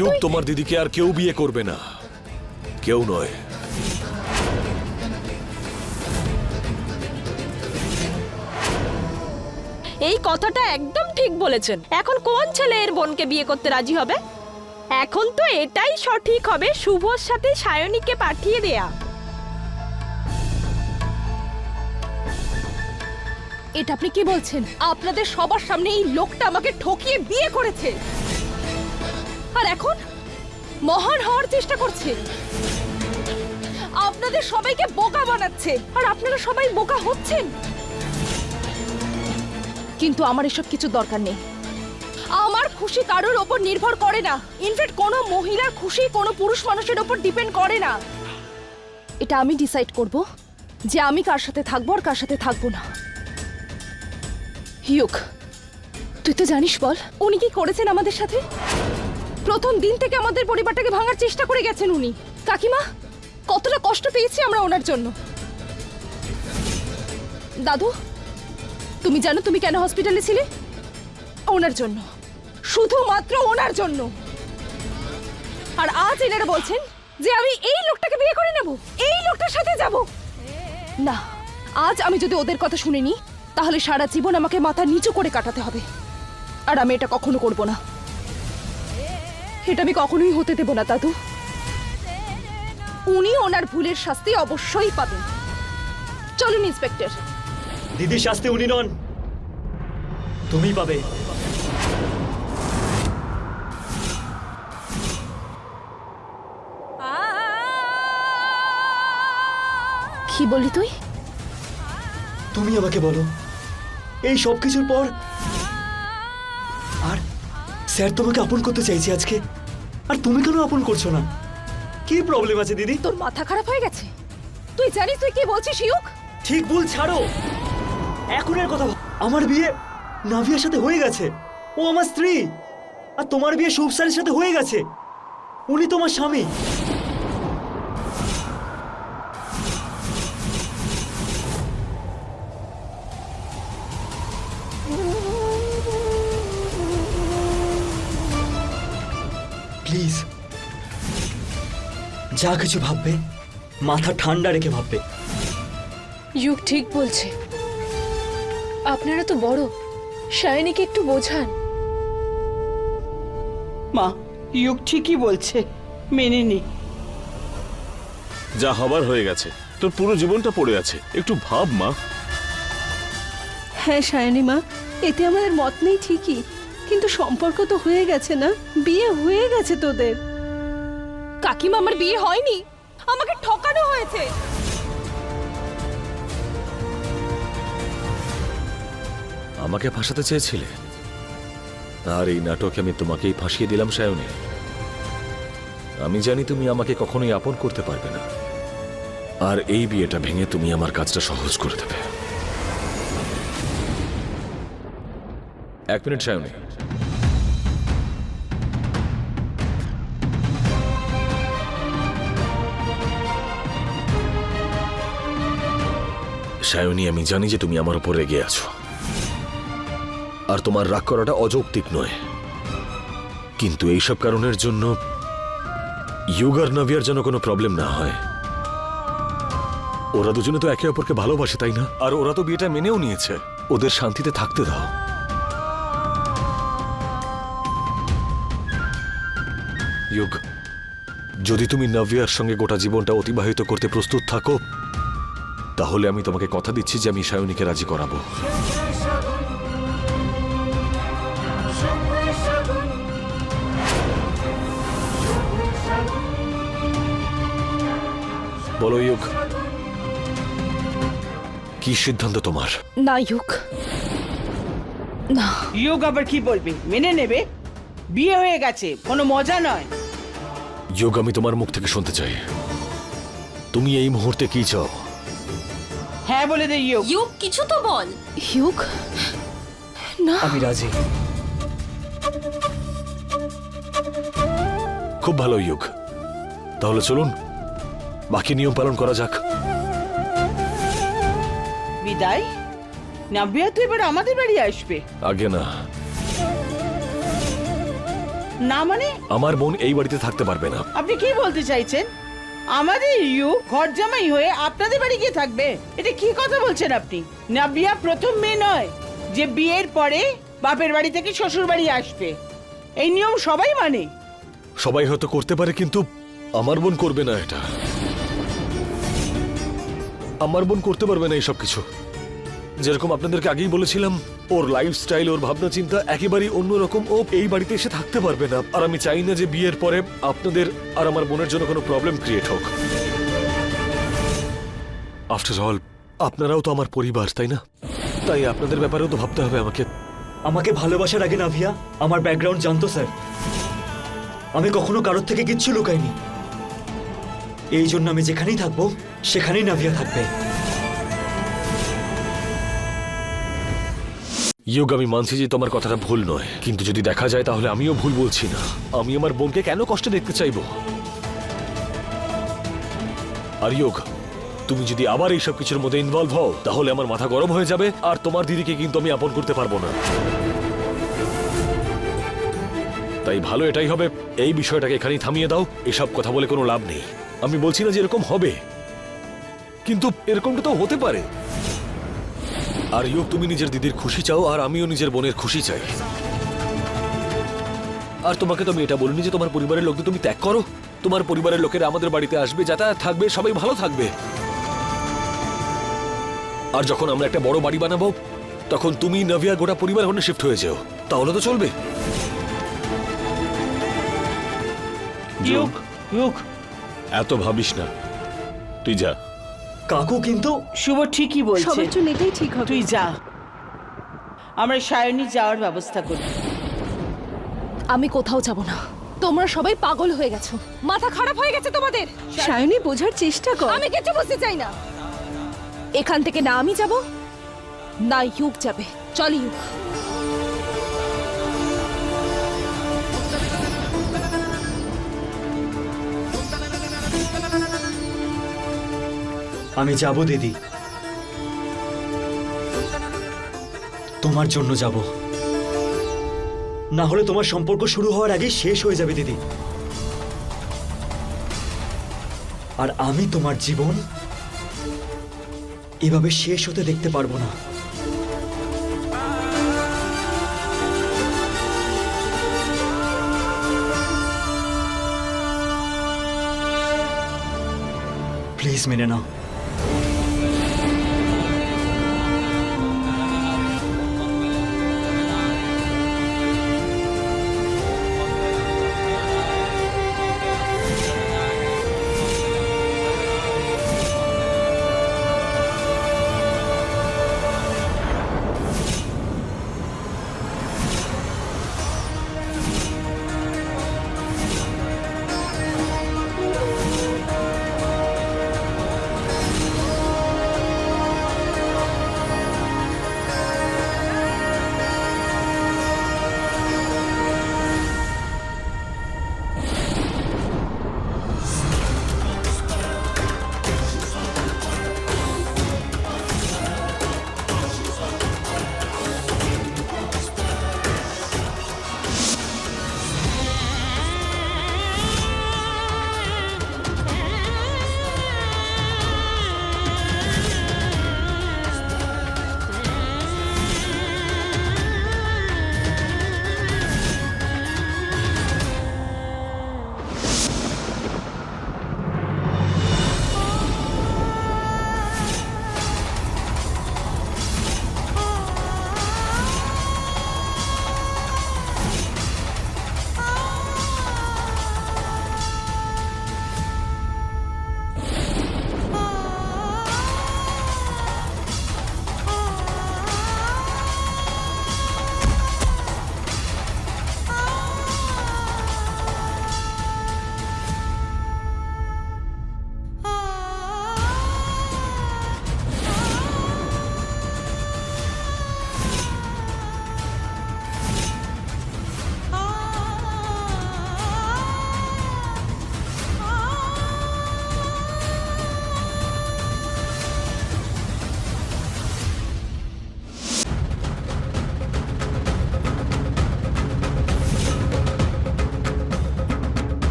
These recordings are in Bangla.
ইউক তোমার দিদিকে আর কেউ বিয়ে করবে না, কেউ নয়। এই কথাটা একদম ঠিক বলেছেন। এখন কোন ছেলে এর বোনকে বিয়ে করতে রাজি হবে? এখন তো এটাই সঠিক হবে শুভর সাথে সায়নীকে পাঠিয়ে দেয়া। এটা আপনি কি বলছেন? আপনাদের সবার সামনে এই লোকটা আমাকে ঠকিয়ে বিয়ে করেছে, আর এখন মহান হওয়ার চেষ্টা করছে, আপনাদের সবাইকে বোকা বানাচ্ছে, আর আপনারা সবাই বোকা হচ্ছেন। কিন্তু আমার এসব কিছু দরকার নেই। আমার খুশি কারোর ওপর নির্ভর করে না। ইনফ্যাক্ট কোনো মহিলার খুশি কোনো পুরুষ মানুষের ওপর ডিপেন্ড করে না। এটা আমি ডিসাইড করব যে আমি কার সাথে থাকবো আর কার সাথে থাকবো না। হিউক, তুই তো জানিস, বল উনি কি করেছেন আমাদের সাথে? প্রথম দিন থেকে আমাদের পরিবারটাকে ভাঙার চেষ্টা করে গেছেন উনি। কাকিমা, কতটা কষ্ট পেয়েছি আমরা ওনার জন্য। দাদু, তুমি জানো তুমি কেন হসপিটালে ছিলে? ওনার জন্য, শুধুমাত্র ওনার জন্য। আর আজ এনারা বলছেন যে আমি এই লোকটাকে বিয়ে করে নেব, এই লোকটার সাথে যাব। না, আজ আমি যদি ওদের কথা শুনিনি তাহলে সারা জীবন আমাকে মাথা নিচু করে কাটাতে হবে, আর আমি এটা কখনো করব না। এটা আমি কখনোই হতে দেব না দাদু। উনি ওনার ভুলের শাস্তি অবশ্যই পাবেন। চলুন ইন্সপেক্টর। দিদির শাস্তি উনি নন, তুমিই পাবে। কি বললি তুই? তুমি আমাকে বলো, এই সব কিছুর পর আর স্যার তোমাকে আপন করতে চাইছে আজকে, আর তুমি কেন আপন করছো না? কি প্রবলেম আছে দিদি? তোর মাথা খারাপ হয়ে গেছে? তুই জানিস তুই কি বলছিস হিউক? ঠিক ভুল ছাড়ো, এখনের কথা ভাব। আমার বিয়ে নাভিয়ার সাথে হয়ে গেছে, ও আমার স্ত্রী। আর তোমার বিয়ে শুভ স্যারের সাথে হয়ে গেছে, উনি তোমার স্বামী। প্লিজ, যা কিছু ভাববে মাথা ঠান্ডা রেখে ভাববে। ইউক ঠিক বলছে, আপনারা তো বড়, সায়নীকে একটু বোঝান। মা, ইউক ঠিকই বলছে, মেনে নি। যা হবার হয়ে গেছে, তোর পুরো জীবনটা পড়ে আছে, একটু ভাব মা। হ্যাঁ সায়নী মা, এতে আমাদের মত নেই ঠিকই, কিন্তু সম্পর্ক তো হয়ে গেছে না, বিয়ে হয়ে গেছে তোদের। কাকিমা, আমার বিয়ে হয়নি, আমাকে ঠকানো হয়েছে। আমাকে ফাঁসাতে চেয়েছিলে, আর এই নাটকে আমি তোমাকেই ফাঁসিয়ে দিলাম সায়নী। আমি জানি তুমি আমাকে কখনোই আপন করতে পারবে না, আর এই বিয়েটা ভেঙে তুমি আমার কাজটা সহজ করে দেবে। এক মিনিট সায়নী। সায়নী, আমি জানি যে তুমি আমার উপর রেগে আছো, আর তোমার রাগ করাটা অযৌক্তিক নয়, কিন্তু এইসব কারণের জন্য ইউক আর নাভিয়ার যেন কোনো প্রবলেম না হয়। ওরা দুজনে তো একে অপরকে ভালোবাসে, তাই না? আর ওরা তো বিয়েটা মেনেও নিয়েছে। ওদের শান্তিতে থাকতে দাও। ইউক, যদি তুমি নাভিয়ার সঙ্গে গোটা জীবনটা অতিবাহিত করতে প্রস্তুত থাকো, তাহলে আমি তোমাকে কথা দিচ্ছি যে আমি সায়নীকে রাজি করাবো। বলো ইউক, কি সিদ্ধান্ত তোমার? না ইউক, না। ইউক আবার কি বলবে? মেনে নেবে? বিয়ে হয়ে গেছে, কোনো মজা নয়। ইউক, আমি তোমার মুখ থেকে শুনতে চাই, তুমি এই মুহূর্তে কি চাও? হ্যাঁ বলে দে ইউক। ইউক, কিছু তো বল। হিউক, না। আমি রাজি। খুব ভালো ইউক, তাহলে চলুন বাকি নিয়ম পালন করা যাক। বিদায়? নাভিয়া তো এবার আমাদের বাড়ি আসবে। আগে না, না মানে আমার বোন এই বাড়িতে থাকতে পারবে না। আপনি কি বলতে চাইছেন? আমাদের ইউ ঘর জামাই হয়ে আপনাদের বাড়ি গিয়ে থাকবে? এটা কি কথা বলছেন আপনি? নাভিয়া প্রথম মেয়ে নয় যে বিয়ের পরে বাপের বাড়ি থেকে শ্বশুর বাড়ি আসবে। এই নিয়ম সবাই মানে। সবাই হয়তো করতে পারে, কিন্তু আমার বোন করবে না এটা। আমার বোন করতে পারবে না এইসব কিছু। যেরকম আপনাদেরকে আগেই বলেছিলাম, ওর লাইফস্টাইল, ওর ভাবনা চিন্তা একেবারেই অন্যরকম। ও এই বাড়িতে এসে থাকতে পারবে না। আর আমি চাই না যে বিয়ের পরে আপনাদের আর আমার বোনের জন্য কোনো প্রবলেম ক্রিয়েট হোক। আফটার অল আপনারাও তো আমার পরিবার, তাই না? তাই আপনাদের ব্যাপারেও তো ভাবতে হবে আমাকে। আমাকে ভালোবাসার আগে নাভিয়া আমার ব্যাকগ্রাউন্ড জানতো স্যার। আমি কখনো কারোর থেকে কিচ্ছু লুকাইনি। এই জন্য আমি যেখানেই থাকবো সেখানেই নাভিয়া থাকবে। ইয়োগ, আমি মানছি যে তোমার কথাটা ভুল নয়, কিন্তু যদি দেখা যায় তাহলে আমিও ভুল বলছি না। আমি আমার বোনকে কেন কষ্টে দেখতে চাইবো? আর ইয়োগ, তুমি যদি আবার এইসব কিছুর মধ্যে ইনভলভ হও তাহলে আমার মাথা গরম হয়ে যাবে, আর তোমার দিদিকে কিন্তু আমি আপন করতে পারবো না। তাই ভালো এটাই হবে, এই বিষয়টাকে এখানেই থামিয়ে দাও। এসব কথা বলে কোনো লাভ নেই। আমি বলছি না যে এরকম হবে, কিন্তু এরকমটা তো হতে পারে। আর ইয়োগ, তুমি নিজের দিদির খুশি চাও, আর আমিও নিজের বোনের খুশি চাই। আর তোমাকে তো আমি এটা বলিনি যে তোমার পরিবারের লোকদের তুমি ত্যাগ করো। তোমার পরিবারের লোকেরা আমাদের বাড়িতে আসবে, যাতায়াত থাকবে, সবাই ভালো থাকবে। আর যখন আমরা একটা বড় বাড়ি বানাবো তখন তুমি, নাভিয়া, গোটা পরিবার ওখানে শিফট হয়ে যাও, তাহলে তো চলবে। ইউক ইউক এত ভাবিস না, তুই যা। কাকু কিন্তু শুভ ঠিকই বলছে। সবার জন্য এটাই ঠিক হবে। তুই যা, আমরা সায়নী যাওয়ার ব্যবস্থা করি। আমি কোথাও যাব না। তোমরা সবাই পাগল হয়ে গেছো, মাথা খারাপ হয়ে গেছে তোমাদের। সায়নী, বোঝার চেষ্টা কর। আমি কিছু বুঝতে চাই না। এখান থেকে না আমি যাব, না ইউক যাবে। চল ইউক। আমি যাব দিদি, তোমার জন্য যাব। না হলে তোমার সম্পর্ক শুরু হওয়ার আগেই শেষ হয়ে যাবে দিদি। আর আমি তোমার জীবন এভাবে শেষ হতে দেখতে পারবো না। প্লিজ মেনে নাও।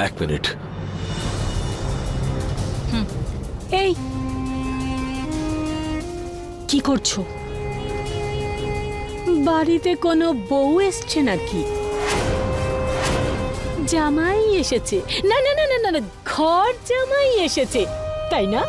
এক মিনিট। এই কি করছো? বাড়িতে কোনো বউ এসছে নাকি? জামাই এসেছে? না না না না না না, ঘর জামাই এসেছে, তাই না?